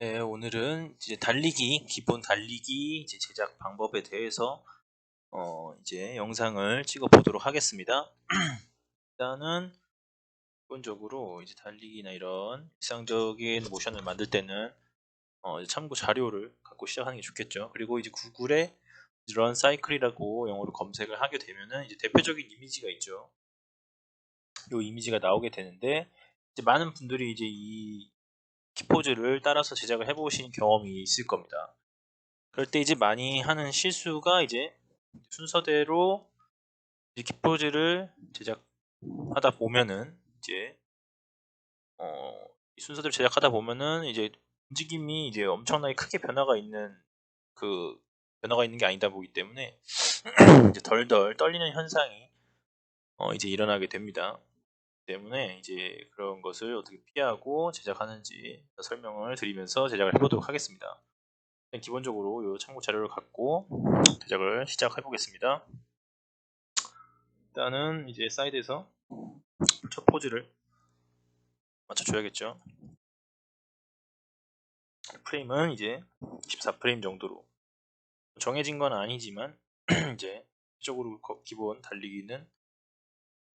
네, 오늘은 이제 달리기, 기본 달리기 이제 제작 방법에 대해서 이제 영상을 찍어 보도록 하겠습니다. 일단은 기본적으로 이제 달리기나 이런 일상적인 모션을 만들 때는 이제 참고 자료를 갖고 시작하는 게 좋겠죠. 그리고 이제 구글에 런 사이클이라고 영어로 검색을 하게 되면은 이제 대표적인 이미지가 있죠. 이 이미지가 나오게 되는데 이제 많은 분들이 이제 이 키포즈를 따라서 제작을 해보신 경험이 있을 겁니다. 그럴 때 이제 많이 하는 실수가 이제 순서대로 이제 키포즈를 제작하다 보면은 이제 이 순서대로 제작하다 보면은 이제 움직임이 이제 엄청나게 크게 그 변화가 있는 게 아니다 보기 때문에 이제 덜덜 떨리는 현상이 이제 일어나게 됩니다. 때문에 이제 그런 것을 어떻게 피하고 제작하는지 설명을 드리면서 제작을 해보도록 하겠습니다. 기본적으로 이 참고 자료를 갖고 제작을 시작해 보겠습니다. 일단은 이제 사이드에서 첫 포즈를 맞춰줘야겠죠. 프레임은 이제 14프레임 정도로 정해진 건 아니지만 이제 기본적으로 기본 달리기는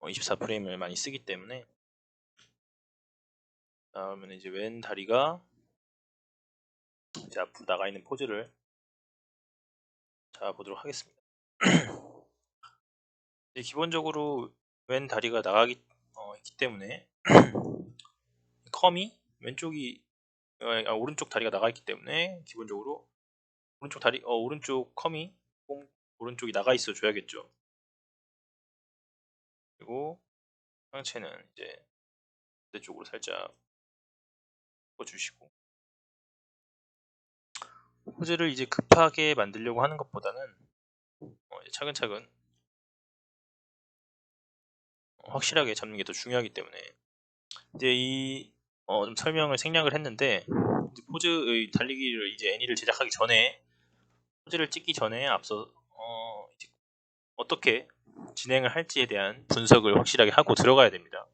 24프레임을 많이 쓰기 때문에 다음에는 이제 왼 다리가 이제 앞으로 나가 있는 포즈를 잡아보도록 하겠습니다. 기본적으로 왼 다리가 나가기 있기 때문에 컴이 왼쪽이 오른쪽 다리가 나가 있기 때문에 기본적으로 오른쪽 컴이 오른쪽이 나가 있어 줘야겠죠. 그리고 상체는 이제 반대쪽으로 살짝 바꿔주시고 포즈를 이제 급하게 만들려고 하는 것보다는 이제 차근차근 확실하게 잡는 게 더 중요하기 때문에 이제 좀 설명을 생략을 했는데 이제 포즈의 달리기를 이제 애니를 제작하기 전에 포즈를 찍기 전에 앞서 이제 어떻게 진행을 할지에 대한 분석을 확실하게 하고 들어가야 됩니다.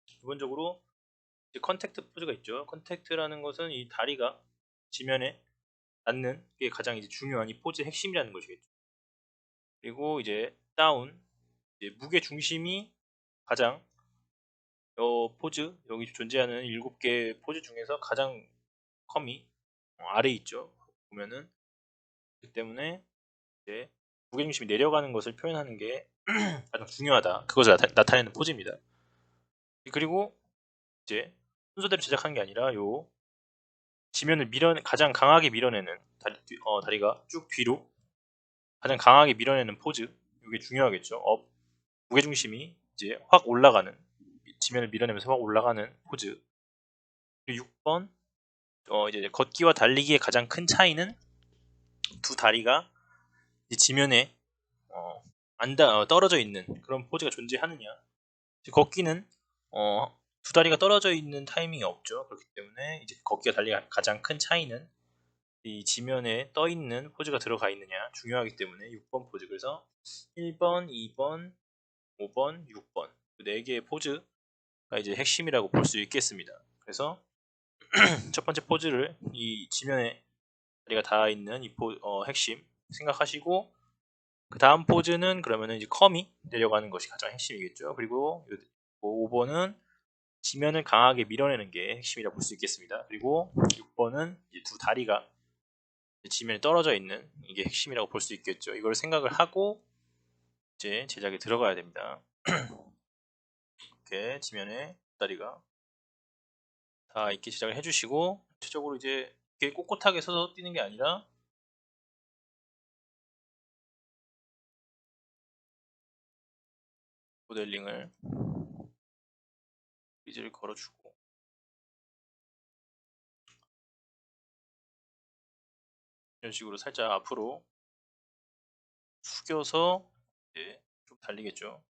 기본적으로 이제 컨택트 포즈가 있죠. 컨택트라는 것은 이 다리가 지면에 닿는 게 가장 이제 중요한 이 포즈의 핵심이라는 것이겠죠. 그리고 이제 다운, 이제 무게 중심이 가장 포즈 여기 존재하는 7개 포즈 중에서 가장 컴이 아래에 있죠. 보면은 그렇기 때문에 이제 무게 중심이 내려가는 것을 표현하는 게 가장 중요하다. 그것을 나타내는 포즈입니다. 그리고 이제 순서대로 제작하는 게 아니라 요 지면을 가장 강하게 밀어내는 다리가 쭉 뒤로 가장 강하게 밀어내는 포즈 이게 중요하겠죠. 무게중심이 이제 확 올라가는 지면을 밀어내면서 확 올라가는 포즈. 그리고 6번 이제 걷기와 달리기의 가장 큰 차이는 두 다리가 이제 지면에 어, 떨어져 있는 그런 포즈가 존재하느냐. 걷기는 두 다리가 떨어져 있는 타이밍이 없죠. 그렇기 때문에 이제 걷기와 달리기가 가장 큰 차이는 이 지면에 떠 있는 포즈가 들어가 있느냐 중요하기 때문에 6번 포즈. 그래서 1번, 2번, 5번, 6번 4개의 포즈가 이제 핵심이라고 볼 수 있겠습니다. 그래서 첫 번째 포즈를 이 지면에 다리가 닿아 있는 핵심 생각하시고 그 다음 포즈는 그러면은 이제 컴이 내려가는 것이 가장 핵심이겠죠. 그리고 5번은 지면을 강하게 밀어내는 게 핵심이라고 볼 수 있겠습니다. 그리고 6번은 이제 두 다리가 지면에 떨어져 있는 이게 핵심이라고 볼 수 있겠죠. 이걸 생각을 하고 이제 제작에 들어가야 됩니다. 이렇게 지면에 다리가 다 있게 제작을 해주시고 전체적으로 이제 이렇게 꼿꼿하게 서서 뛰는 게 아니라 모델링을 비즈를 걸어주고 이런 식으로 살짝 앞으로 숙여서 이제 좀 달리겠죠.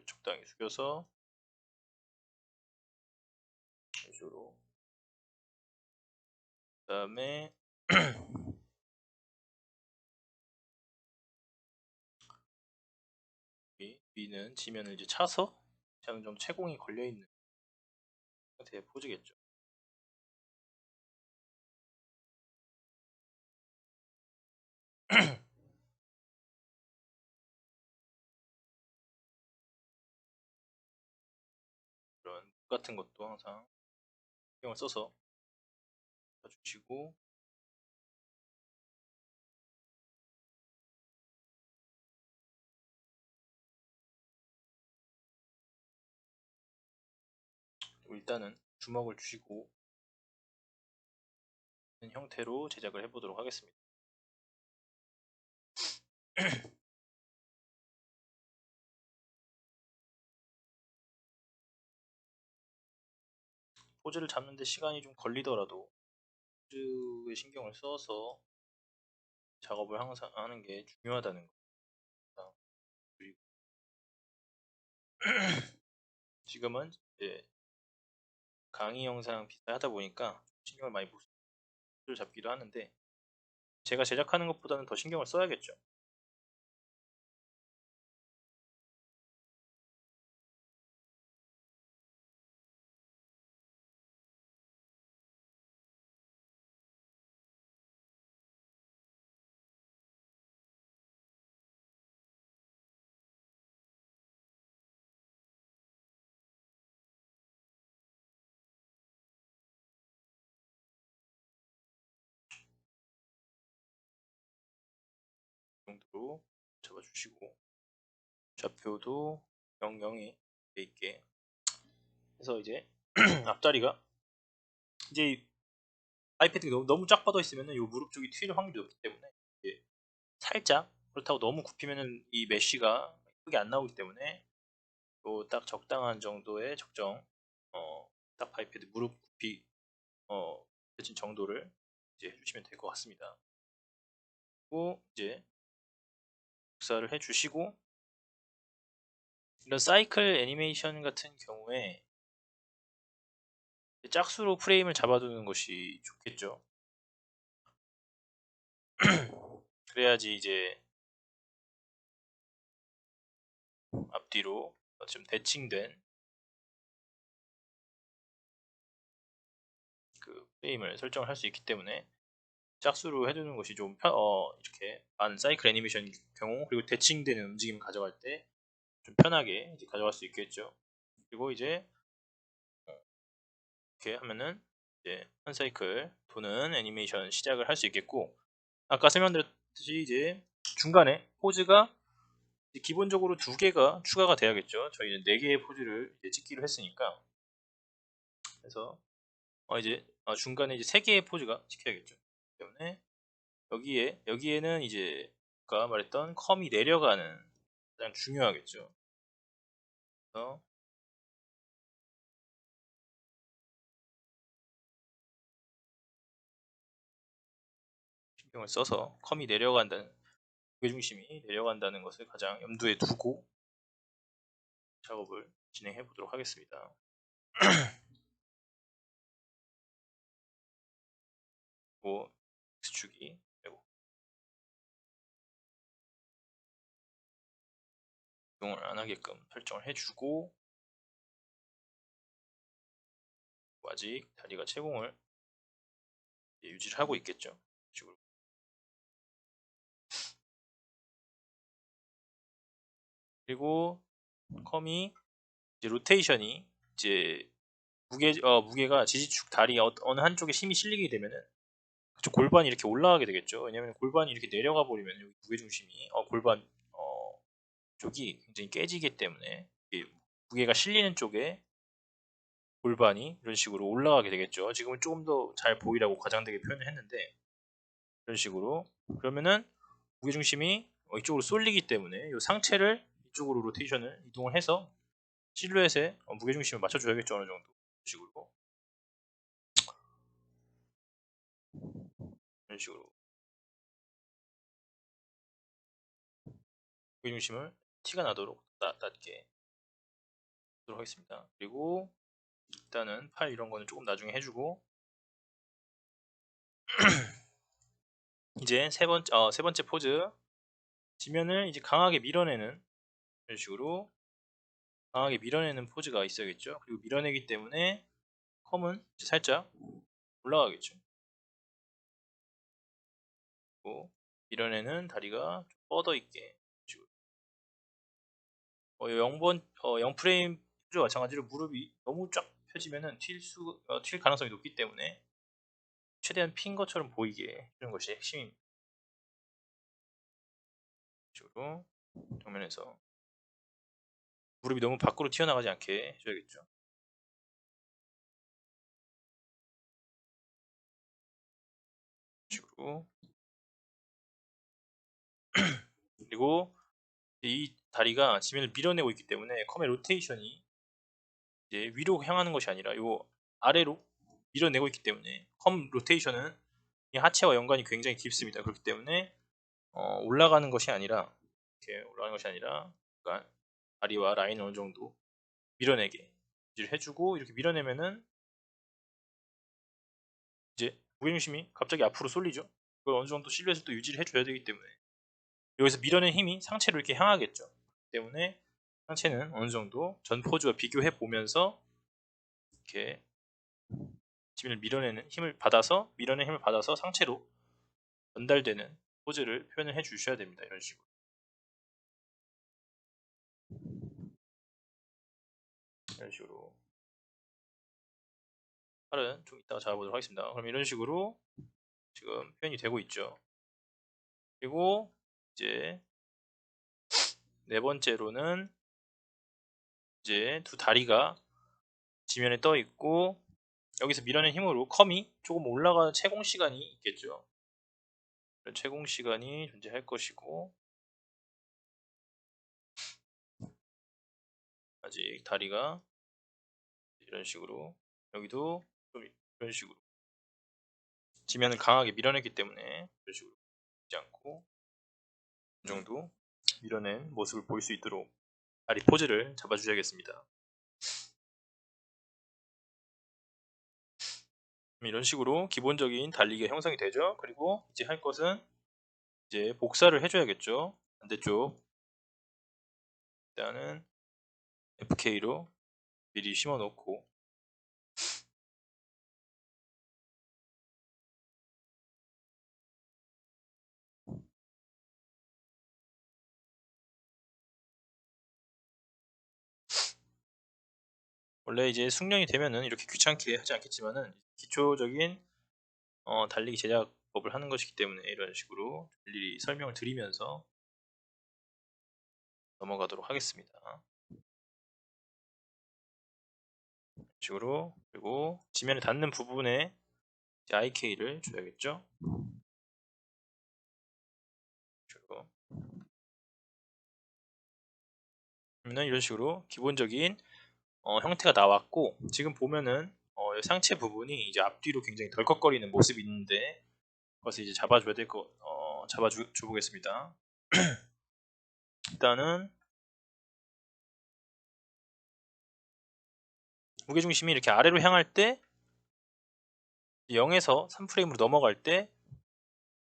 적당히 숙여서 이런 식으로 그 다음에 위는 지면을 이제 차서 좀 채공이 걸려있는 상태의 포즈겠죠. 이런 목 같은 것도 항상 신경을 써서 주시고, 일단은 주먹을 주시고 있는 형태로 제작을 해보도록 하겠습니다. 포즈를 잡는데 시간이 좀 걸리더라도 포즈에 신경을 써서 작업을 항상 하는 게 중요하다는 겁니다. 그리고 지금은 이제 강의 영상 비슷하다 보니까 신경을 많이 못 포즈를 잡기도 하는데, 제가 제작하는 것보다는 더 신경을 써야겠죠. 이 정도로 잡아주시고, 좌표도 00에 돼 있게 해서 이제 앞다리가 이제 아이패드가 너무 쫙 뻗어 있으면 이 무릎 쪽이 휜 확률이 높기 때문에 이제 살짝, 그렇다고 너무 굽히면은 이 메쉬가 크게 안 나오기 때문에 또 딱 적당한 정도의 적정, 딱 아이패드 무릎 굽히 되진 정도를 이제 해주시면 될 것 같습니다. 그리고 이제 복사를 해주시고, 이런 사이클 애니메이션 같은 경우에 짝수로 프레임을 잡아두는 것이 좋겠죠. 그래야지 이제 앞뒤로 좀 대칭된 그 프레임을 설정을 할 수 있기 때문에 짝수로 해두는 것이 좀 이렇게 많은 사이클 애니메이션 경우, 그리고 대칭되는 움직임을 가져갈 때 좀 편하게 이제 가져갈 수 있겠죠. 그리고 이제 이렇게 하면은 이제 한 사이클 도는 애니메이션 시작을 할 수 있겠고, 아까 설명드렸듯이 이제 중간에 포즈가 이제 기본적으로 2개가 추가가 돼야겠죠. 저희는 4개의 포즈를 이제 찍기로 했으니까. 그래서 이제 중간에 이제 3개의 포즈가 찍혀야겠죠. 때문에 여기에는 이제 아까 말했던 컴이 내려가는 가장 중요하겠죠. 그래서 신경을 써서 컴이 내려간다는, 무게중심이 내려간다는 것을 가장 염두에 두고 작업을 진행해 보도록 하겠습니다. 그리고 X축이 되고 이동을 안 하게끔 설정을 해주고, 아직 다리가 채공을 유지를 하고 있겠죠. 식으로. 그리고 컴이 이제 로테이션이 이제 무게가 지지축 다리 어느 한쪽에 힘이 실리게 되면은 그쪽 골반이 이렇게 올라가게 되겠죠. 왜냐면 골반이 이렇게 내려가 버리면 여기 무게중심이 골반 쪽이 굉장히 깨지기 때문에 무게가 실리는 쪽에 골반이 이런 식으로 올라가게 되겠죠. 지금은 조금 더 잘 보이라고 과장되게 표현을 했는데, 이런 식으로 그러면은 무게중심이 이쪽으로 쏠리기 때문에 이 상체를 이쪽으로 로테이션을 이동을 해서 실루엣에 무게중심을 맞춰줘야겠죠. 어느 정도 식으로, 이런 식으로 무게중심을 티가 나도록 낮게 하도록 하겠습니다. 그리고 일단은 팔 이런 거는 조금 나중에 해주고, 이제 세 번째 포즈, 지면을 이제 강하게 밀어내는, 이런 식으로 강하게 밀어내는 포즈가 있어야겠죠. 그리고 밀어내기 때문에 컴은 살짝 올라가겠죠. 그리고 밀어내는 다리가 좀 뻗어 있게. 0번 0프레임 도 마찬가지로 무릎이 너무 쫙 펴지면은 튈 가능성이 높기 때문에 최대한 핀 것처럼 보이게 해주는 것이 핵심입니다. 식으로 정면에서 무릎이 너무 밖으로 튀어나가지 않게 해줘야겠죠. 식으로 그리고 이 다리가 지면을 밀어내고 있기 때문에 컴의 로테이션이 이제 위로 향하는 것이 아니라 요 아래로 밀어내고 있기 때문에 컴 로테이션은 이 하체와 연관이 굉장히 깊습니다. 그렇기 때문에 올라가는 것이 아니라 이렇게 올라가는 것이 아니라 그러니까 다리와 라인을 어느 정도 밀어내게 유지를 해주고 이렇게 밀어내면은 이제 무게중심이 갑자기 앞으로 쏠리죠. 그걸 어느 정도 실루엣을 또 유지를 해줘야 되기 때문에 여기서 밀어낸 힘이 상체로 이렇게 향하겠죠. 그렇기 때문에 상체는 어느 정도 전 포즈와 비교해 보면서 이렇게 지면을 밀어내는 힘을 받아서 밀어낸 힘을 받아서 상체로 전달되는 포즈를 표현을 해 주셔야 됩니다. 이런 식으로. 이런 식으로. 팔은 좀 이따가 잡아보도록 하겠습니다. 그럼 이런 식으로 지금 표현이 되고 있죠. 그리고 이제 네 번째로는 이제 두 다리가 지면에 떠 있고 여기서 밀어낸 힘으로 컴이 조금 올라가는 채공 시간이 있겠죠. 그런 채공 시간이 존재할 것이고 아직 다리가 이런 식으로 여기도 좀 이런 식으로 지면을 강하게 밀어냈기 때문에 이런 식으로 되지 않고 이 정도 밀어낸 모습을 볼 수 있도록 다리 포즈를 잡아주셔야겠습니다. 이런 식으로 기본적인 달리기가 형성이 되죠. 그리고 이제 할 것은 이제 복사를 해줘야겠죠. 반대쪽 일단은 FK로 미리 심어 놓고 원래 이제 숙련이 되면은 이렇게 귀찮게 하지 않겠지만은 기초적인 달리기 제작법을 하는 것이기 때문에 이런 식으로 일일이 설명을 드리면서 넘어가도록 하겠습니다. 이런 식으로 그리고 지면에 닿는 부분에 IK를 줘야겠죠. 그러면 이런 식으로 기본적인 형태가 나왔고 지금 보면은 상체 부분이 이제 앞뒤로 굉장히 덜컥거리는 모습이 있는데 그것을 이제 잡아줘야 될 거 잡아줘 보겠습니다. 일단은 무게중심이 이렇게 아래로 향할 때 0에서 3프레임으로 넘어갈 때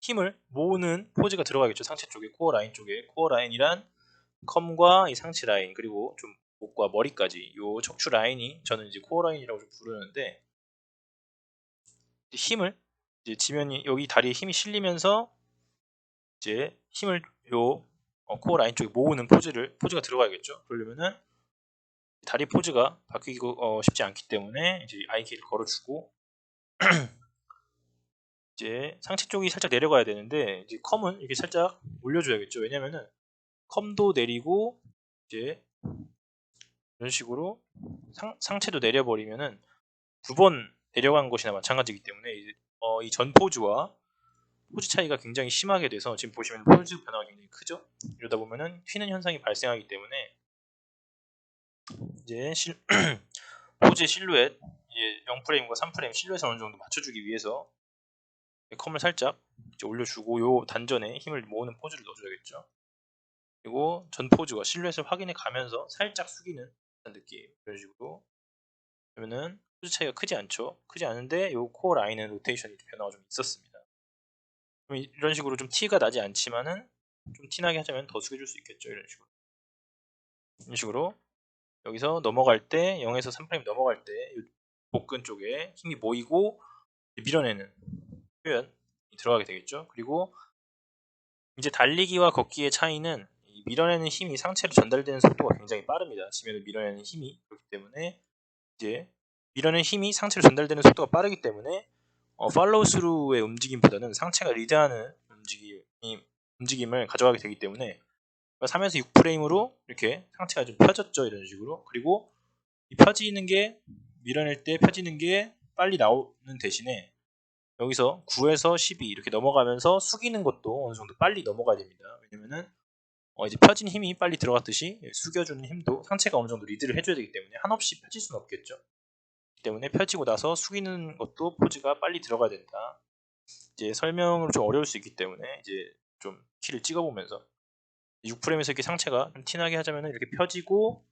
힘을 모으는 포즈가 들어가겠죠. 상체 쪽에 코어 라인 쪽에 코어 라인이란 컴과 이 상체 라인 그리고 좀 목과 머리까지 요 척추 라인이 저는 이제 코어 라인이라고 좀 부르는데 힘을 이제 지면이 여기 다리에 힘이 실리면서 이제 힘을 요 코어 라인 쪽에 모으는 포즈가 들어가야겠죠. 그러려면은 다리 포즈가 바뀌고 쉽지 않기 때문에 이제 IK를 걸어주고 이제 상체 쪽이 살짝 내려가야 되는데 이제 컴은 이렇게 살짝 올려줘야겠죠. 왜냐면은 컴도 내리고 이제 이런 식으로 상체도 내려버리면은 두 번 내려간 것이나 마찬가지이기 때문에 이 전 포즈와 포즈 차이가 굉장히 심하게 돼서 지금 보시면 포즈 변화가 굉장히 크죠. 이러다 보면은 튀는 현상이 발생하기 때문에 이제 포즈의 실루엣 이제 0프레임과 3프레임 실루엣을 어느 정도 맞춰주기 위해서 컴을 살짝 이제 올려주고 요 단전에 힘을 모으는 포즈를 넣어줘야겠죠. 그리고 전 포즈와 실루엣을 확인해 가면서 살짝 숙이는 느낌 이런 식으로 그러면은 포즈 차이가 크지 않죠. 크지 않은데 요 코어 라인은 로테이션이 변화가 좀 있었습니다. 그럼 이런 식으로 좀 티가 나지 않지만은 좀 티나게 하자면 더 숙여줄 수 있겠죠. 이런 식으로 여기서 넘어갈 때 0에서 3프레임 넘어갈 때 복근 쪽에 힘이 모이고 밀어내는 표현이 들어가게 되겠죠. 그리고 이제 달리기와 걷기의 차이는 이 밀어내는 힘이 상체로 전달되는 속도가 굉장히 빠릅니다. 지면을 밀어내는 힘이 그렇기 때문에 이제 밀어내는 힘이 상체로 전달되는 속도가 빠르기 때문에 팔로우 스루의 움직임보다는 상체가 리드하는 움직임을 가져가게 되기 때문에 3에서 6프레임으로 이렇게 상체가 좀 펴졌죠. 이런 식으로. 그리고 이 펴지는 게 밀어낼 때 펴지는 게 빨리 나오는 대신에 여기서 9에서 12 이렇게 넘어가면서 숙이는 것도 어느 정도 빨리 넘어가야 됩니다. 왜냐면은 이제 펴진 힘이 빨리 들어갔듯이 숙여주는 힘도 상체가 어느 정도 리드를 해줘야 되기 때문에 한없이 펴질 수는 없겠죠. 때문에 펴지고 나서 숙이는 것도 포즈가 빨리 들어가야 된다. 이제 설명으로 좀 어려울 수 있기 때문에 이제 좀 키를 찍어보면서 6프레임에서 이렇게 상체가 좀 티나게 하자면 이렇게 펴지고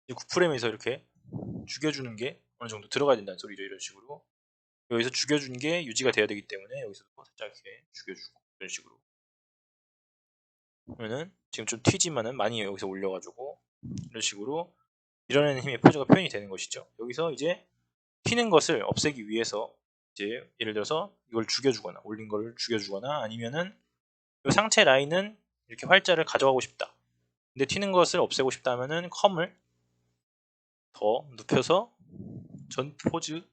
9프레임에서 이렇게 죽여주는 게 어느 정도 들어가야 된다는 소리죠. 이런 식으로 여기서 죽여준 게 유지가 돼야 되기 때문에 여기서 살짝 이렇게 죽여주고 이런 식으로 그러면은 지금 좀 튀지만은 많이 여기서 올려가지고 이런 식으로 밀어내는 힘의 포즈가 표현이 되는 것이죠. 여기서 이제 튀는 것을 없애기 위해서 이제 예를 들어서 이걸 죽여주거나 올린 거를 죽여주거나 아니면은 이 상체 라인은 이렇게 활자를 가져가고 싶다. 근데 튀는 것을 없애고 싶다 하면은 컴을 더 눕혀서 전 포즈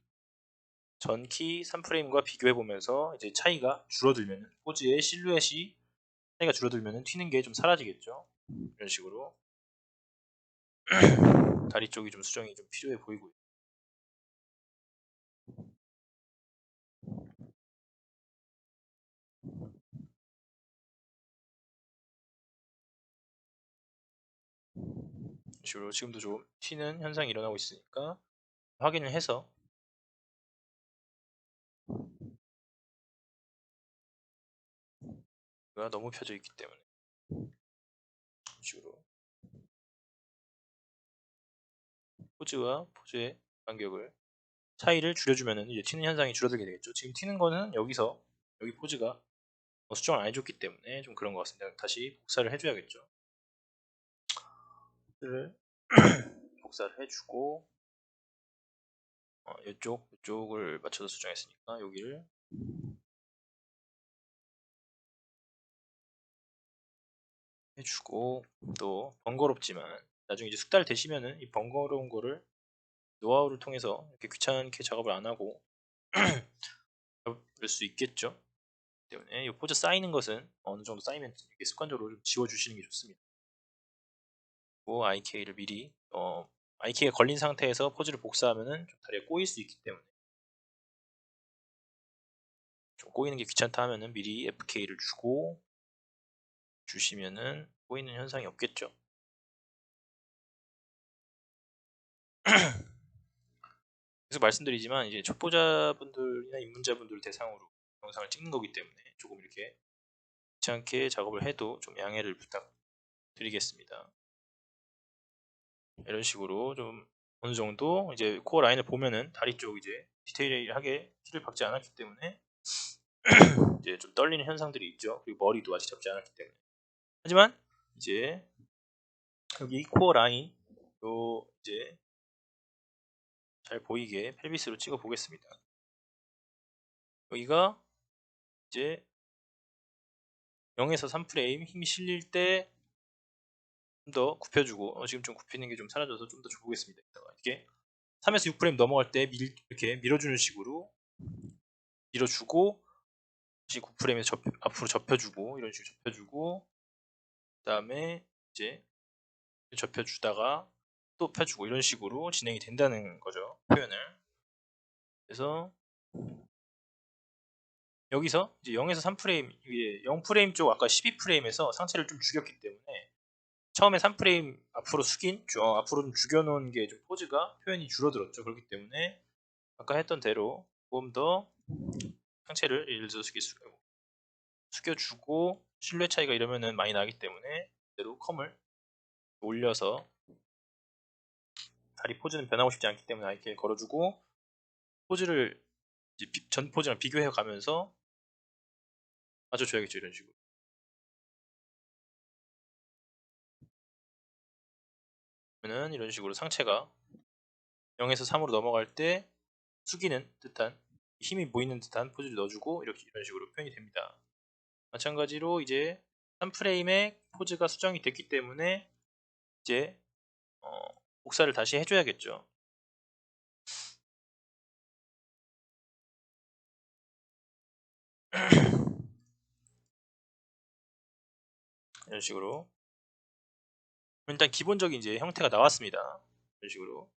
전키 3프레임과 비교해 보면서 이제 차이가 줄어들면 포즈의 실루엣이 차이가 줄어들면 튀는 게 좀 사라지겠죠. 이런 식으로 다리 쪽이 좀 수정이 좀 필요해 보이고요. 이런 식으로 지금도 좀 튀는 현상이 일어나고 있으니까 확인을 해서 너무 펴져 있기 때문에 이런 식으로 포즈와 포즈의 간격을 차이를 줄여주면은 이제 튀는 현상이 줄어들게 되겠죠. 지금 튀는 거는 여기서 여기 포즈가 수정을 안 해줬기 때문에 좀 그런 것 같습니다. 다시 복사를 해줘야겠죠. 복사를 해주고 이쪽을 맞춰서 수정했으니까 여기를 해주고 또 번거롭지만 나중에 이제 숙달 되시면은 이 번거로운 거를 노하우를 통해서 이렇게 귀찮게 작업을 안 하고 그럴 수 있겠죠. 때문에 이 포즈 쌓이는 것은 어느 정도 쌓이면 이렇게 습관적으로 좀 지워주시는 게 좋습니다. 그리고 IK를 미리 IK가 걸린 상태에서 포즈를 복사하면은 좀 다리가 꼬일 수 있기 때문에 좀 꼬이는 게 귀찮다 하면은 미리 FK를 주시면은 꼬이는 현상이 없겠죠. 계속 말씀드리지만 이제 초보자분들이나 입문자분들 대상으로 영상을 찍는 거기 때문에 조금 이렇게 귀찮게 작업을 해도 좀 양해를 부탁드리겠습니다. 이런 식으로 좀 어느 정도 이제 코어 라인을 보면은 다리 쪽 이제 디테일하게 키를 박지 않았기 때문에 이제 좀 떨리는 현상들이 있죠. 그리고 머리도 아직 잡지 않았기 때문에. 하지만 이제 여기 코어 라인 요 이제 잘 보이게 펠비스로 찍어 보겠습니다. 여기가 이제 0에서 3프레임 힘이 실릴 때 좀 더 굽혀주고 지금 좀 굽히는 게 좀 사라져서 좀 더 줘보겠습니다. 이렇게 3에서 6프레임 넘어갈 때 이렇게 밀어주는 식으로 밀어주고 다시 9프레임에서 앞으로 접혀주고 이런 식으로 접혀주고 그 다음에 이제 접혀주다가 또 펴주고 이런 식으로 진행이 된다는 거죠. 표현을. 그래서 여기서 이제 0에서 3프레임, 0프레임 쪽 아까 12프레임에서 상체를 좀 죽였기 때문에 처음에 3프레임 앞으로 앞으로 좀 죽여놓은 게 좀 포즈가 표현이 줄어들었죠. 그렇기 때문에 아까 했던 대로 조금 더 상체를 예를 들어서 숙여주고 실루엣 차이가 이러면은 많이 나기 때문에 그대로 컴을 올려서 다리 포즈는 변하고 싶지 않기 때문에 이렇게 걸어주고 포즈를 이제 전 포즈랑 비교해 가면서 맞춰줘야겠죠. 이런 식으로. 그러면은 이런 식으로 상체가 0에서 3으로 넘어갈 때 숙이는 듯한 힘이 보이는 듯한 포즈를 넣어주고 이런 식으로 표현이 됩니다. 마찬가지로 이제 3프레임의 포즈가 수정이 됐기 때문에 이제 복사를 다시 해줘야겠죠. 이런 식으로. 일단 기본적인 이제 형태가 나왔습니다. 이런 식으로.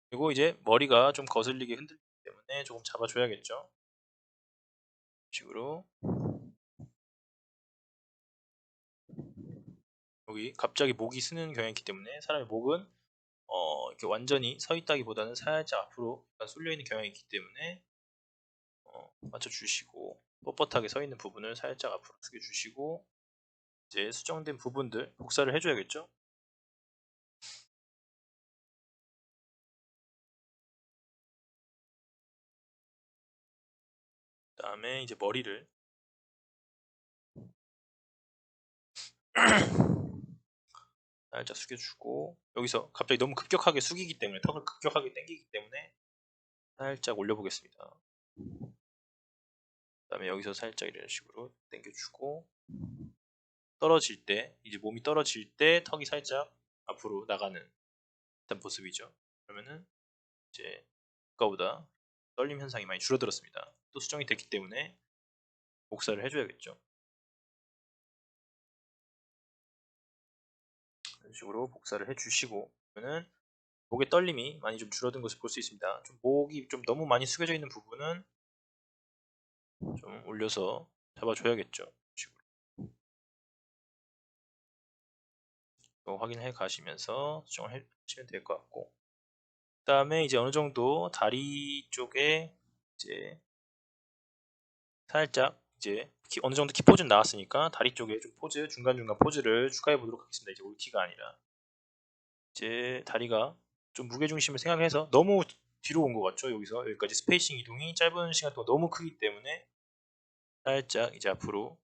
그리고 이제 머리가 좀 거슬리게 흔들리기 때문에 조금 잡아줘야겠죠. 이런 식으로. 여기 갑자기 목이 쓰는 경향이 있기 때문에 사람의 목은 이렇게 완전히 서 있다기보다는 살짝 앞으로 쏠려 있는 경향이 있기 때문에 맞춰주시고, 뻣뻣하게 서 있는 부분을 살짝 앞으로 숙여주시고, 이제 수정된 부분들 복사를 해줘야겠죠. 그 다음에 이제 머리를 살짝 숙여주고, 여기서 갑자기 너무 급격하게 숙이기 때문에, 턱을 급격하게 당기기 때문에 살짝 올려보겠습니다. 그 다음에 여기서 살짝 이런 식으로 당겨주고, 떨어질 때, 이제 몸이 떨어질 때 턱이 살짝 앞으로 나가는 듯한 모습이죠. 그러면은 이제 아까보다 떨림 현상이 많이 줄어들었습니다. 또 수정이 됐기 때문에 복사를 해줘야겠죠. 이런 식으로 복사를 해주시고, 그러면은 목의 떨림이 많이 좀 줄어든 것을 볼 수 있습니다. 좀 목이 좀 너무 많이 숙여져 있는 부분은 좀 올려서 잡아줘야겠죠. 이런 식으로. 확인해 가시면서 수정을 해주시면 될 것 같고, 그 다음에 이제 어느 정도 다리 쪽에 이제 살짝 이제 어느 정도 키 포즈는 나왔으니까 다리 쪽에 좀 포즈, 중간중간 포즈를 추가해 보도록 하겠습니다. 이제 올키가 아니라 이제 다리가 좀 무게중심을 생각해서 너무 뒤로 온 것 같죠. 여기서 여기까지 스페이싱 이동이 짧은 시간 동안 너무 크기 때문에 살짝 이제 앞으로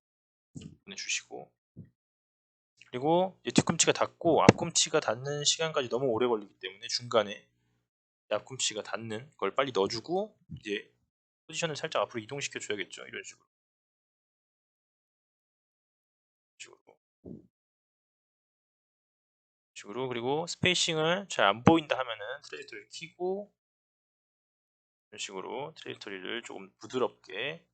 보내주시고, 그리고 이제 뒤꿈치가 닿고 앞꿈치가 닿는 시간까지 너무 오래 걸리기 때문에 중간에 앞꿈치가 닿는 걸 빨리 넣어주고 이제 포지션을 살짝 앞으로 이동시켜 줘야겠죠. 이런 식으로. 식으로. 그리고 스페이싱을 잘 안 보인다 하면은 트레지토리를 켜고 이런 식으로 트레지토리를 조금 부드럽게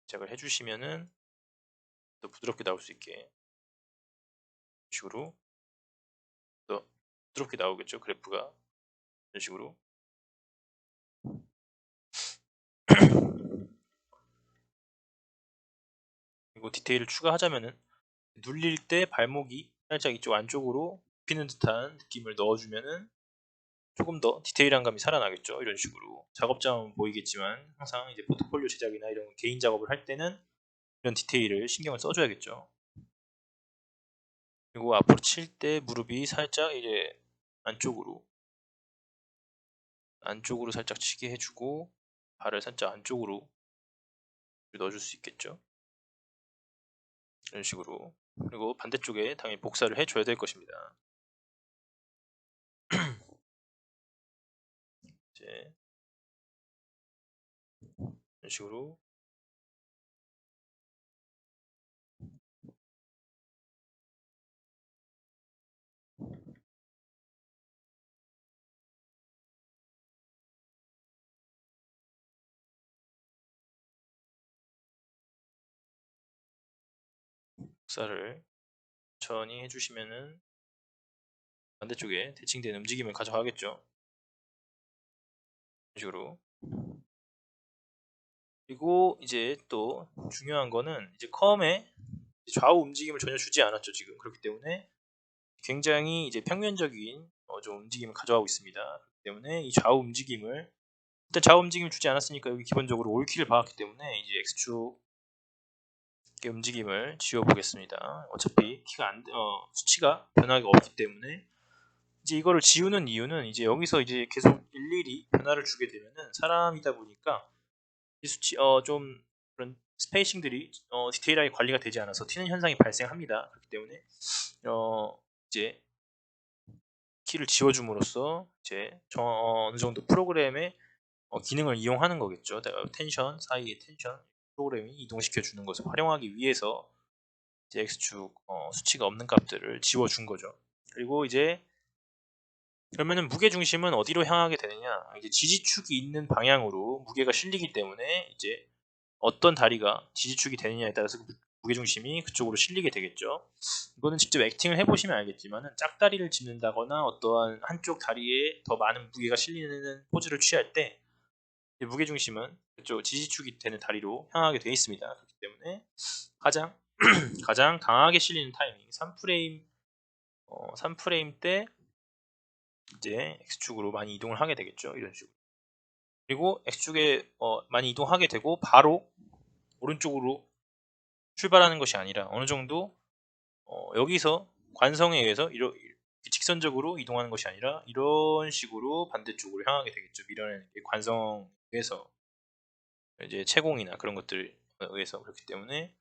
제작을 해주시면은 더 부드럽게 나올 수 있게 이런 식으로 더 부드럽게 나오겠죠. 그래프가 이런 식으로. 그리고 디테일을 추가하자면은 눌릴 때 발목이 살짝 이쪽 안쪽으로 굽히는 듯한 느낌을 넣어주면은 조금 더 디테일한 감이 살아나겠죠. 이런 식으로. 작업자만 보이겠지만 항상 이제 포트폴리오 제작이나 이런 개인 작업을 할 때는 이런 디테일을 신경을 써줘야겠죠. 그리고 앞으로 칠 때 무릎이 살짝 이제 안쪽으로 살짝 치게 해주고, 발을 살짝 안쪽으로 넣어줄 수 있겠죠. 이런 식으로. 그리고 반대쪽에 당연히 복사를 해줘야 될 것입니다. 이제 이런 식으로 복사를 천천히 해주시면은 반대쪽에 대칭된 움직임을 가져가겠죠. 이런 식으로. 그리고 이제 또 중요한 거는 이제 컴에 좌우 움직임을 전혀 주지 않았죠. 지금. 그렇기 때문에 굉장히 이제 평면적인 좀 움직임을 가져가고 있습니다. 그렇기 때문에 이 좌우 움직임을 일단 좌우 움직임을 주지 않았으니까 여기 기본적으로 올키를 박았기 때문에 이제 X축의 움직임을 지워 보겠습니다. 어차피 수치가 변화가 없기 때문에 이제 이거를 지우는 이유는 이제 여기서 이제 계속 일일이 변화를 주게 되면은 사람이다 보니까 이 수치 좀 그런 스페이싱들이 디테일하게 관리가 되지 않아서 튀는 현상이 발생합니다. 그렇기 때문에 이제 키를 지워줌으로써 이제 어느 정도 프로그램의 기능을 이용하는 거겠죠. 텐션 사이의 텐션 프로그램이 이동시켜 주는 것을 활용하기 위해서 이제 X축 수치가 없는 값들을 지워준 거죠. 그리고 이제 그러면은 무게 중심은 어디로 향하게 되느냐? 이제 지지축이 있는 방향으로 무게가 실리기 때문에 이제 어떤 다리가 지지축이 되느냐에 따라서 무게 중심이 그쪽으로 실리게 되겠죠. 이거는 직접 액팅을 해보시면 알겠지만은 짝다리를 짚는다거나 어떠한 한쪽 다리에 더 많은 무게가 실리는 포즈를 취할 때 무게 중심은 그쪽 지지축이 되는 다리로 향하게 되어 있습니다. 그렇기 때문에 가장 가장 강하게 실리는 타이밍 3프레임 때 이제 X축으로 많이 이동을 하게 되겠죠. 이런 식으로. 그리고 X축에 많이 이동하게 되고 바로 오른쪽으로 출발하는 것이 아니라 어느 정도 여기서 관성에 의해서 직선적으로 이동하는 것이 아니라 이런 식으로 반대쪽으로 향하게 되겠죠. 밀어내는 게 관성에 의해서 이제 채공이나 그런 것들에 의해서 그렇기 때문에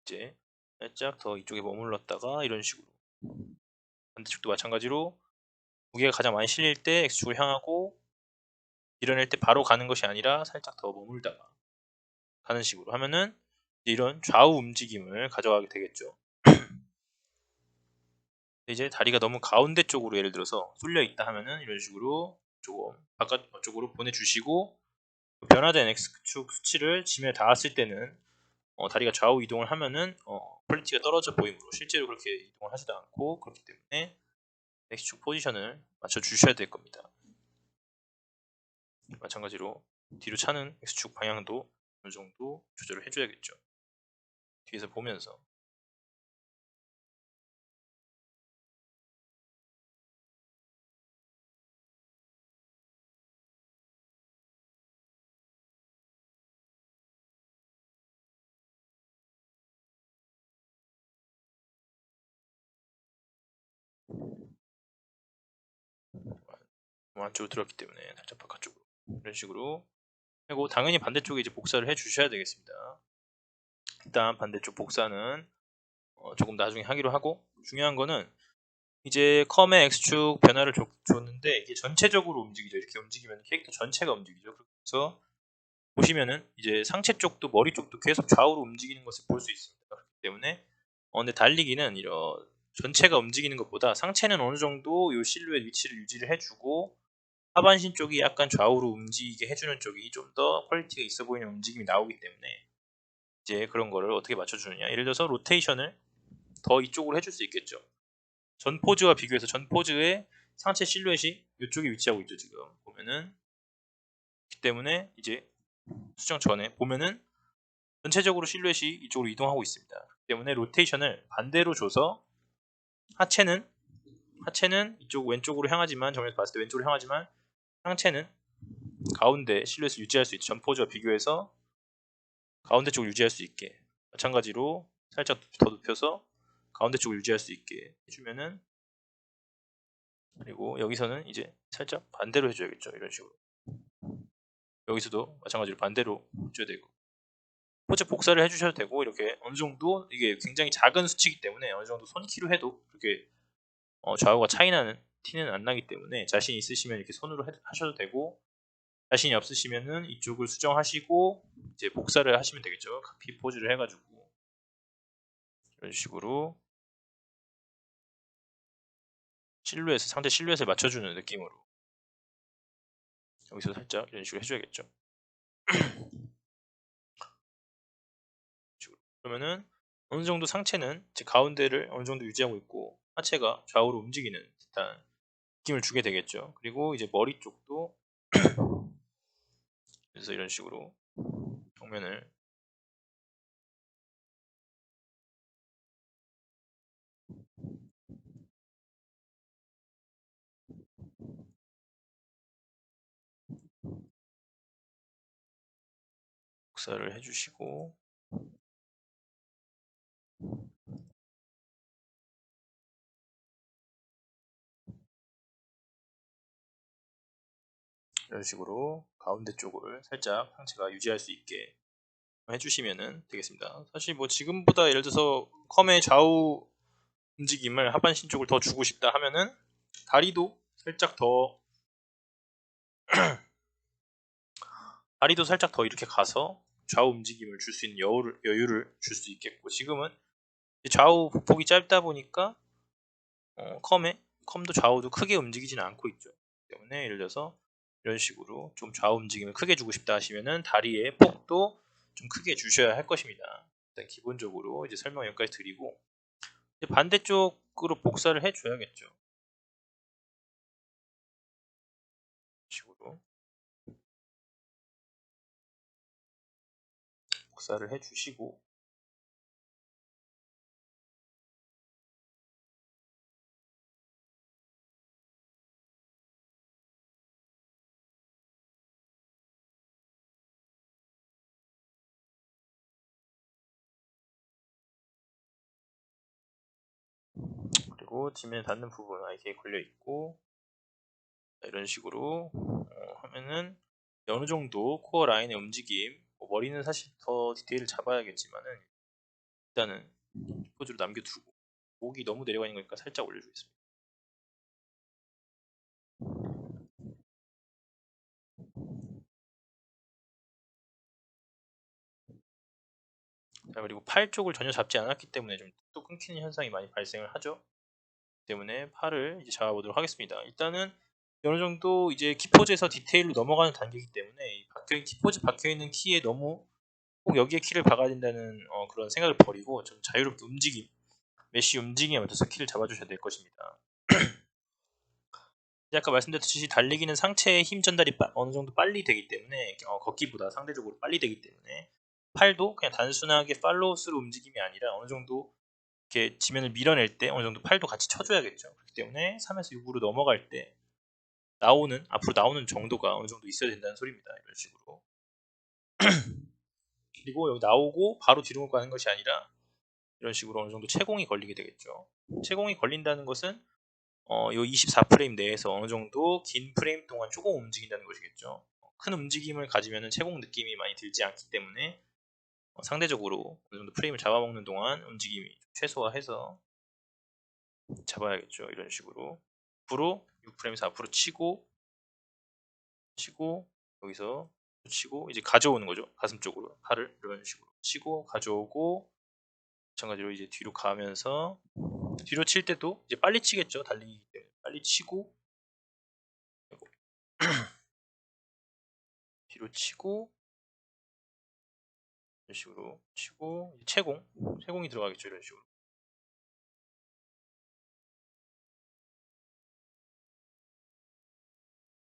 이제 살짝 더 이쪽에 머물렀다가 이런 식으로 반대쪽도 마찬가지로 무게가 가장 많이 실릴 때 X축을 향하고 밀어낼 때 바로 가는 것이 아니라 살짝 더 머물다가 가는 식으로 하면은 이런 좌우 움직임을 가져가게 되겠죠. 이제 다리가 너무 가운데 쪽으로 예를 들어서 쏠려 있다 하면은 이런 식으로 조금 바깥쪽으로 보내주시고 변화된 X축 수치를 지면에 닿았을 때는 다리가 좌우 이동을 하면은 퀄리티가 떨어져 보이므로 실제로 그렇게 이동을 하지도 않고 그렇기 때문에 X축 포지션을 맞춰 주셔야 될 겁니다. 마찬가지로 뒤로 차는 X축 방향도 어느 정도 조절을 해줘야겠죠. 뒤에서 보면서 안쪽으로 들었기 때문에 살짝 바깥쪽으로 이런 식으로 그리고 당연히 반대쪽에 이제 복사를 해 주셔야 되겠습니다. 일단 반대쪽 복사는 조금 나중에 하기로 하고 중요한 거는 이제 컴의 X축 변화를 줬는데 이게 전체적으로 움직이죠. 이렇게 움직이면 캐릭터 전체가 움직이죠. 그래서 보시면은 이제 상체 쪽도 머리 쪽도 계속 좌우로 움직이는 것을 볼 수 있습니다. 그렇기 때문에 근데 달리기는 이런 전체가 움직이는 것보다 상체는 어느 정도 이 실루엣 위치를 유지를 해주고 하반신 쪽이 약간 좌우로 움직이게 해주는 쪽이 좀 더 퀄리티가 있어 보이는 움직임이 나오기 때문에 이제 그런 거를 어떻게 맞춰주느냐. 예를 들어서 로테이션을 더 이쪽으로 해줄 수 있겠죠. 전 포즈와 비교해서 전 포즈의 상체 실루엣이 이쪽에 위치하고 있죠. 지금 보면은 그렇기 때문에 이제 수정 전에 보면은 전체적으로 실루엣이 이쪽으로 이동하고 있습니다. 그렇기 때문에 로테이션을 반대로 줘서 하체는 이쪽 왼쪽으로 향하지만 정면에서 봤을 때 왼쪽으로 향하지만 상체는 가운데 실루엣을 유지할 수 있죠. 전 포즈와 비교해서 가운데 쪽을 유지할 수 있게 마찬가지로 살짝 더 눕혀서 가운데 쪽을 유지할 수 있게 해주면은 그리고 여기서는 이제 살짝 반대로 해줘야겠죠. 이런 식으로 여기서도 마찬가지로 반대로 해줘야 되고 포즈 복사를 해주셔도 되고 이렇게 어느 정도 이게 굉장히 작은 수치이기 때문에 어느 정도 손키로 해도 그렇게 좌우가 차이나는 티는 안 나기 때문에 자신 있으시면 이렇게 손으로 하셔도 되고 자신이 없으시면은 이쪽을 수정하시고 이제 복사를 하시면 되겠죠. 카피 포즈를 해가지고 이런 식으로 상대 실루엣을 맞춰주는 느낌으로 여기서 살짝 이런 식으로 해줘야겠죠. 그러면은 어느 정도 상체는 제 가운데를 어느 정도 유지하고 있고 하체가 좌우로 움직이는 듯한 느낌을 주게 되겠죠. 그리고 이제 머리 쪽도 그래서 이런 식으로 정면을 복사를 해주시고 이런 식으로 가운데 쪽을 살짝 상체가 유지할 수 있게 해주시면 되겠습니다. 사실 뭐 지금보다 예를 들어서 컴의 좌우 움직임을 하반신 쪽을 더 주고 싶다 하면은 다리도 살짝 더 이렇게 가서 좌우 움직임을 줄 수 있는 여유를 줄 수 있겠고, 지금은 좌우 폭이 짧다 보니까 컴도 좌우도 크게 움직이지는 않고 있죠. 때문에 예를 들어서 이런 식으로 좀 좌우 움직임을 크게 주고 싶다 하시면은 다리의 폭도 좀 크게 주셔야 할 것입니다. 일단 기본적으로 이제 설명 여기까지 드리고, 이제 반대쪽으로 복사를 해줘야겠죠. 식으로 복사를 해주시고, 그리고 지면에 닿는 부분 이렇게 걸려 있고, 이런 식으로 하면은 어느 정도 코어 라인의 움직임, 머리는 사실 더 디테일을 잡아야겠지만은 일단은 포즈로 남겨두고, 목이 너무 내려가 있는 거니까 살짝 올려주겠습니다. 자, 그리고 팔 쪽을 전혀 잡지 않았기 때문에 좀 또 끊기는 현상이 많이 발생을 하죠. 때문에 팔을 이제 잡아보도록 하겠습니다. 일단은 어느 정도 이제 키포즈에서 디테일로 넘어가는 단계이기 때문에 키포즈 박혀있는 키에 너무 꼭 여기에 키를 박아야 된다는 그런 생각을 버리고 좀 자유롭게 메쉬 움직임에 맞춰서 키를 잡아주셔야 될 것입니다. 아까 말씀드렸듯이 달리기는 상체의 힘 전달이 어느 정도 빨리 되기 때문에 걷기보다 상대적으로 빨리 되기 때문에 팔도 그냥 단순하게 팔로우 스루 움직임이 아니라 어느 정도 이렇게 지면을 밀어낼 때 어느 정도 팔도 같이 쳐줘야겠죠. 그렇기 때문에 3에서 6으로 넘어갈 때 앞으로 나오는 정도가 어느 정도 있어야 된다는 소리입니다. 이런 식으로. 그리고 여기 나오고 바로 뒤로 가는 것이 아니라 이런 식으로 어느 정도 채공이 걸리게 되겠죠. 채공이 걸린다는 것은 이 24프레임 내에서 어느 정도 긴 프레임 동안 조금 움직인다는 것이겠죠. 큰 움직임을 가지면 채공 느낌이 많이 들지 않기 때문에 상대적으로 어느 정도 프레임을 잡아먹는 동안 움직임이 최소화해서 잡아야겠죠. 이런 식으로 앞으로 6프레임에서 앞으로 치고 여기서 치고 이제 가져오는 거죠. 가슴 쪽으로 팔을 이런 식으로 치고 가져오고, 마찬가지로 이제 뒤로 가면서 뒤로 칠 때도 이제 빨리 치겠죠. 달리기 때문에 빨리 치고 뒤로 치고 이런 식으로 치고 채공이 들어가겠죠. 이런 식으로.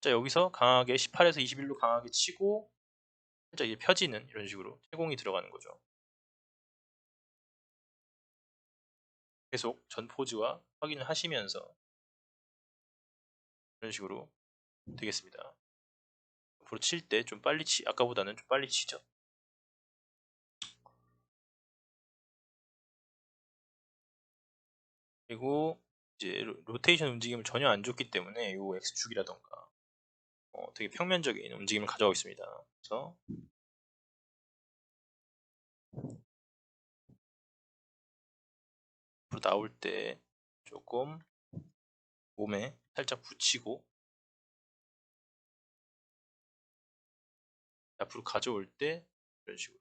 자, 여기서 강하게 18에서 21로 강하게 치고 살짝 이제 펴지는 이런 식으로 채공이 들어가는 거죠. 계속 전 포즈와 확인을 하시면서 이런 식으로 되겠습니다. 앞으로 칠 때 좀 빨리 아까보다는 좀 빨리 치죠. 그리고 이제 로테이션 움직임을 전혀 안 줬기 때문에 이 X축이라던가 되게 평면적인 움직임을 가져가고 있습니다. 그래서 앞으로 나올 때 조금 몸에 살짝 붙이고, 앞으로 가져올 때 이런 식으로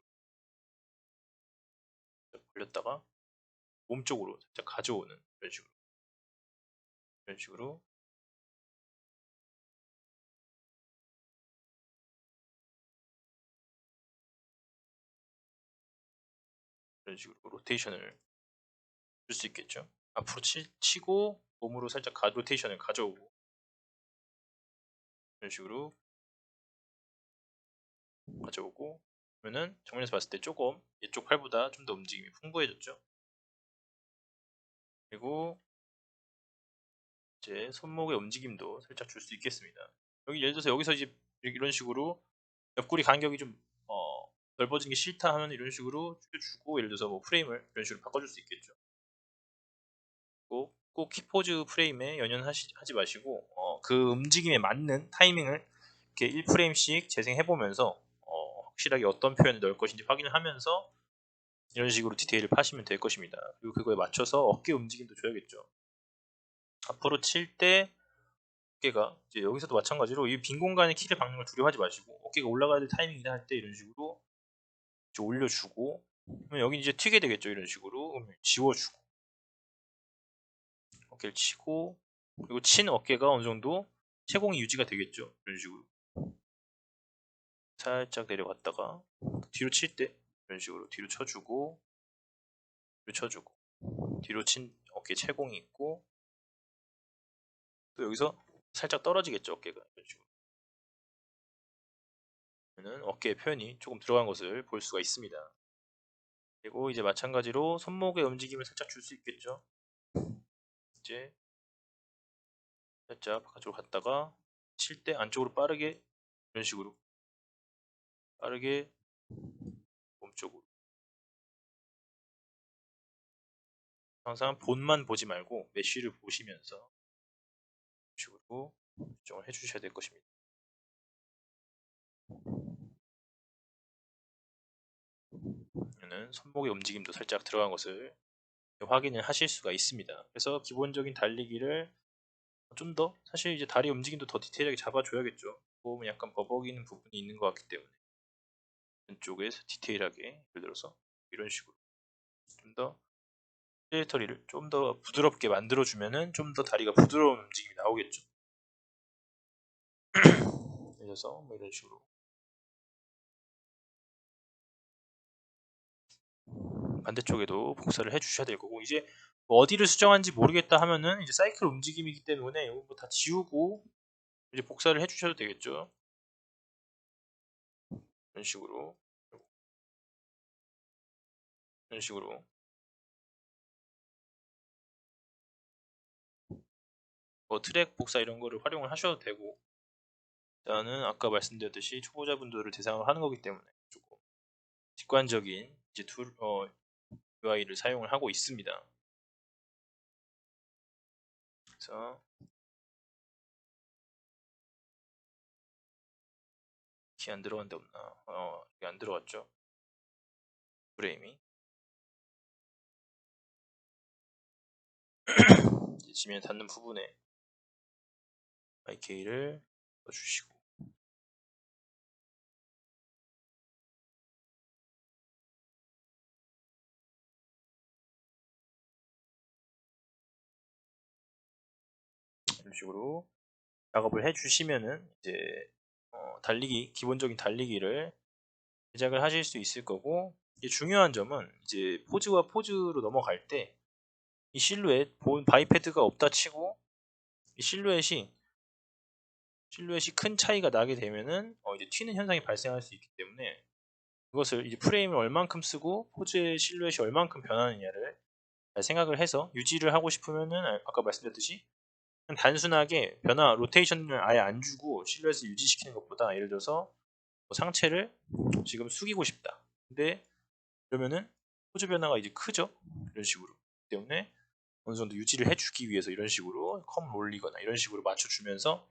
벌렸다가 몸 쪽으로 살짝 가져오는 이런 식으로 이런 식으로 이런 식으로 로테이션을 줄 수 있겠죠. 앞으로 치고 몸으로 살짝 로테이션을 가져오고 이런 식으로 가져오고, 그러면은 정면에서 봤을 때 조금 이쪽 팔보다 좀 더 움직임이 풍부해졌죠. 그리고 이제 손목의 움직임도 살짝 줄 수 있겠습니다. 여기 예를 들어서 여기서 이제 이런 식으로 옆구리 간격이 좀 넓어진 게 싫다 하면 이런 식으로 줄여주고, 예를 들어서 뭐 프레임을 이런 식으로 바꿔줄 수 있겠죠. 꼭 키포즈 프레임에 연연하지 마시고 그 움직임에 맞는 타이밍을 이렇게 1프레임씩 재생해보면서 확실하게 어떤 표현을 넣을 것인지 확인을 하면서 이런 식으로 디테일을 파시면 될 것입니다. 그리고 그거에 맞춰서 어깨 움직임도 줘야겠죠. 앞으로 칠 때 어깨가 이제 여기서도 마찬가지로 이 빈 공간에 키를 박는 걸 두려워하지 마시고, 어깨가 올라가야 될 타이밍이다 할 때 이런 식으로 이제 올려주고, 그럼 여기 이제 튀게 되겠죠. 이런 식으로. 그럼 지워주고, 어깨를 치고, 그리고 친 어깨가 어느 정도 채공이 유지가 되겠죠. 이런 식으로. 살짝 내려갔다가, 뒤로 칠 때, 이런 식으로 뒤로 쳐주고, 뒤로 쳐주고, 뒤로 친 어깨 채공이 있고, 또 여기서 살짝 떨어지겠죠. 어깨가. 이런 식으로. 그러면 어깨의 표현이 조금 들어간 것을 볼 수가 있습니다. 그리고 이제 마찬가지로 손목의 움직임을 살짝 줄 수 있겠죠. 이제 살짝 바깥쪽으로 갔다가 칠 때 안쪽으로 빠르게 이런 식으로 빠르게 몸쪽으로, 항상 본만 보지 말고 메쉬를 보시면서 이런 식으로 조정을 해주셔야 될 것입니다. 그러면 손목의 움직임도 살짝 들어간 것을 확인을 하실 수가 있습니다. 그래서 기본적인 달리기를 좀 더, 사실 이제 다리 움직임도 더 디테일하게 잡아줘야겠죠. 보면 약간 버벅이는 부분이 있는 것 같기 때문에 왼쪽에서 디테일하게, 예를 들어서 이런 식으로 좀 더 트레이터리를 좀 더 부드럽게 만들어주면은 좀 더 다리가 부드러운 움직임이 나오겠죠. 그래서 뭐 이런 식으로 반대쪽에도 복사를 해주셔야 될 거고, 이제 뭐 어디를 수정한지 모르겠다 하면은 이제 사이클 움직임이기 때문에 이거 뭐 다 지우고 이제 복사를 해주셔도 되겠죠. 이런 식으로, 이런 식으로 뭐 트랙 복사 이런 거를 활용을 하셔도 되고, 일단은 아까 말씀드렸듯이 초보자분들을 대상으로 하는 거기 때문에 조금 직관적인 이제 UI를 사용을 하고 있습니다. 그래서 키 안 들어간 데 없나? 이게 안 들어갔죠? 프레임이 이제 지면에 닿는 부분에 IK를 넣어주시고, 이런 식으로 작업을 해주시면은 이제 기본적인 달리기를 제작을 하실 수 있을 거고, 이제 중요한 점은 이제 포즈와 포즈로 넘어갈 때 이 실루엣, 바이패드가 없다 치고 이 실루엣이 큰 차이가 나게 되면은 이제 튀는 현상이 발생할 수 있기 때문에, 그것을 이제 프레임을 얼만큼 쓰고 포즈의 실루엣이 얼만큼 변하느냐를 잘 생각을 해서 유지를 하고 싶으면은 아까 말씀드렸듯이 단순하게 로테이션을 아예 안 주고 실루엣을 유지시키는 것보다, 예를 들어서 뭐 상체를 지금 숙이고 싶다. 근데 그러면은 포즈 변화가 이제 크죠. 이런 식으로. 그렇기 때문에 어느 정도 유지를 해주기 위해서 이런 식으로 컴을 올리거나 이런 식으로 맞춰주면서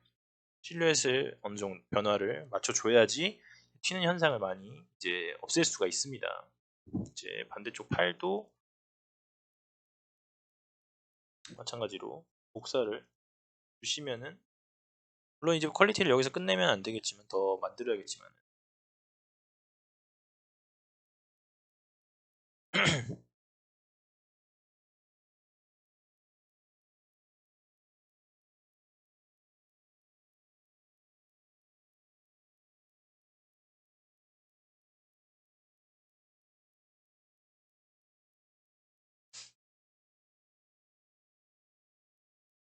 실루엣을 어느 정도 변화를 맞춰줘야지 튀는 현상을 많이 이제 없앨 수가 있습니다. 이제 반대쪽 팔도 마찬가지로 복사를 주시면은, 물론 이제 퀄리티를 여기서 끝내면 안 되겠지만 더 만들어야겠지만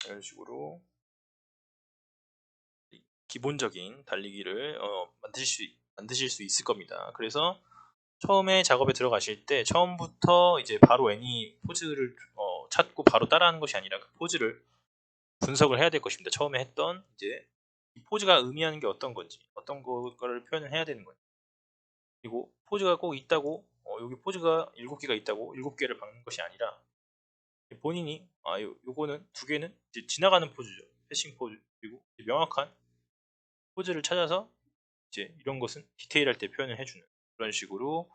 이런 식으로 기본적인 달리기를 만드실 수 있을 겁니다. 그래서 처음에 작업에 들어가실 때 처음부터 이제 바로 애니 포즈를 찾고 바로 따라하는 것이 아니라 그 포즈를 분석을 해야 될 것입니다. 처음에 했던 이제 이 포즈가 의미하는 게 어떤 건지, 어떤 거를 표현을 해야 되는 건지, 그리고 포즈가 꼭 있다고 여기 포즈가 7개가 있다고 7개를 박는 것이 아니라 본인이 요거는 2개는 이제 지나가는 포즈죠. 패싱 포즈. 그리고 명확한 포즈를 찾아서 이제 이런 것은 디테일할 때 표현을 해주는, 그런 식으로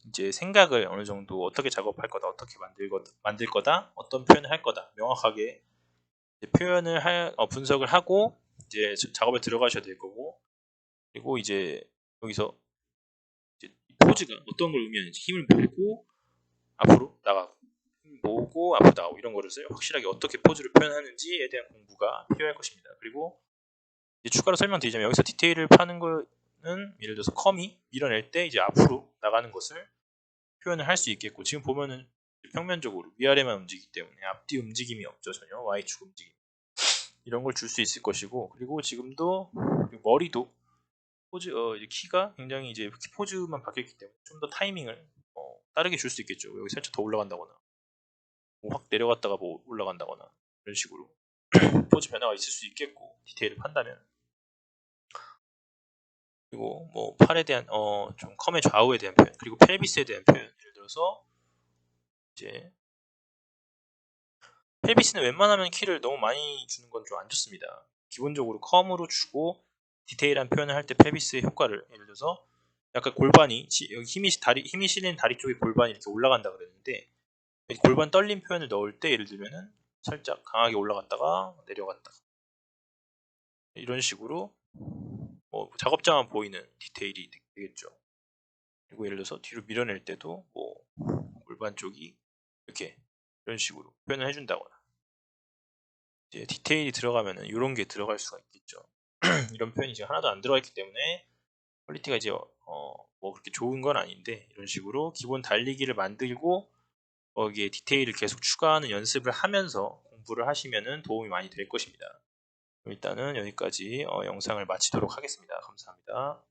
이제 생각을 어느 정도 어떻게 작업할 거다, 어떻게 만들 거다, 어떤 표현을 할 거다 명확하게 표현을 분석을 하고 이제 작업에 들어가셔야 될 거고, 그리고 이제 여기서 이제 포즈가 어떤 걸 의미하는지, 힘을 모으고 앞으로 나가고, 힘을 모으고 앞으로 나가고, 이런 거를 확실하게 어떻게 포즈를 표현하는지에 대한 공부가 필요할 것입니다. 그리고 이제 추가로 설명드리자면, 여기서 디테일을 파는 거는 예를 들어서 컴이 밀어낼 때 이제 앞으로 나가는 것을 표현을 할 수 있겠고, 지금 보면은 평면적으로 위아래만 움직이기 때문에 앞뒤 움직임이 없죠. 전혀 Y축 움직임, 이런 걸 줄 수 있을 것이고, 그리고 지금도 머리도 포즈, 이제 키가 굉장히 이제 키 포즈만 바뀌었기 때문에 좀 더 타이밍을 다르게 줄 수 있겠죠. 여기 살짝 더 올라간다거나, 뭐 확 내려갔다가 뭐 올라간다거나, 이런 식으로 포즈 변화가 있을 수 있겠고, 디테일을 판다면. 그리고 뭐 팔에 대한 좀 컴의 좌우에 대한 표현, 그리고 펠비스에 대한 표현. 예를 들어서 이제 펠비스는 웬만하면 키를 너무 많이 주는 건 좀 안 좋습니다. 기본적으로 컴으로 주고 디테일한 표현을 할 때 펠비스의 효과를, 예를 들어서 약간 골반이 여기 힘이 실린 다리 쪽에 골반이 이렇게 올라간다 그랬는데, 골반 떨림 표현을 넣을 때 예를 들면은 살짝 강하게 올라갔다가 내려갔다가, 이런 식으로 뭐 작업자만 보이는 디테일이 되겠죠. 그리고 예를 들어서 뒤로 밀어낼 때도 뭐 골반 쪽이 이렇게 이런 식으로 표현을 해준다거나, 이제 디테일이 들어가면은 이런 게 들어갈 수가 있겠죠. 이런 표현이 지금 하나도 안 들어가 있기 때문에 퀄리티가 이제 뭐 그렇게 좋은 건 아닌데, 이런 식으로 기본 달리기를 만들고 거기에 디테일을 계속 추가하는 연습을 하면서 공부를 하시면은 도움이 많이 될 것입니다. 일단은 여기까지 영상을 마치도록 하겠습니다. 감사합니다.